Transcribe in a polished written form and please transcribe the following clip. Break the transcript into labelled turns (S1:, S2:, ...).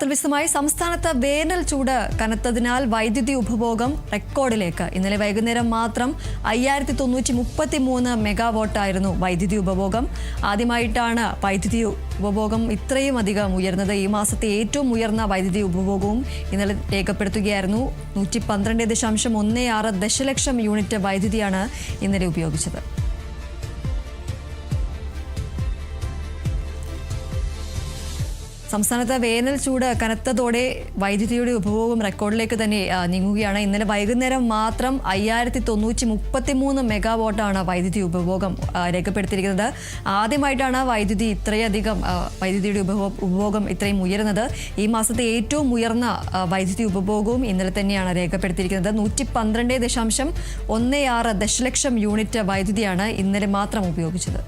S1: വിശദമായി സംസ്ഥാനത്ത് വേനൽ ചൂട് കനത്തതിനാൽ വൈദ്യുതി ഉപഭോഗം റെക്കോർഡിലേക്ക്. ഇന്നലെ വൈകുന്നേരം മാത്രം 5933 മെഗാവാട്ടായിരുന്നു വൈദ്യുതി ഉപഭോഗം. ആദ്യമായിട്ടാണ് വൈദ്യുതി ഉപഭോഗം ഇത്രയും അധികം ഉയർന്നത്. ഈ മാസത്തെ ഏറ്റവും ഉയർന്ന വൈദ്യുതി ഉപഭോഗവും ഇന്നലെ രേഖപ്പെടുത്തുകയായിരുന്നു. 112.16 ദശലക്ഷം യൂണിറ്റ് വൈദ്യുതിയാണ് ഇന്നലെ ഉപയോഗിച്ചത്. സംസ്ഥാനത്ത് വേനൽ ചൂട് കനത്തതോടെ വൈദ്യുതിയുടെ ഉപഭോഗം റെക്കോർഡിലേക്ക് തന്നെ നീങ്ങുകയാണ്. ഇന്നലെ വൈകുന്നേരം മാത്രം 5933 മെഗാവാട്ടാണ് വൈദ്യുതി ഉപഭോഗം രേഖപ്പെടുത്തിയിരിക്കുന്നത്. ആദ്യമായിട്ടാണ് വൈദ്യുതിയുടെ ഉപഭോഗം ഇത്രയും ഉയരുന്നത്. ഈ മാസത്തെ ഏറ്റവും ഉയർന്ന വൈദ്യുതി ഉപഭോഗവും ഇന്നലെ തന്നെയാണ് രേഖപ്പെടുത്തിയിരിക്കുന്നത്. 112.16 ദശലക്ഷം യൂണിറ്റ് വൈദ്യുതിയാണ് ഇന്നലെ മാത്രം ഉപയോഗിച്ചത്.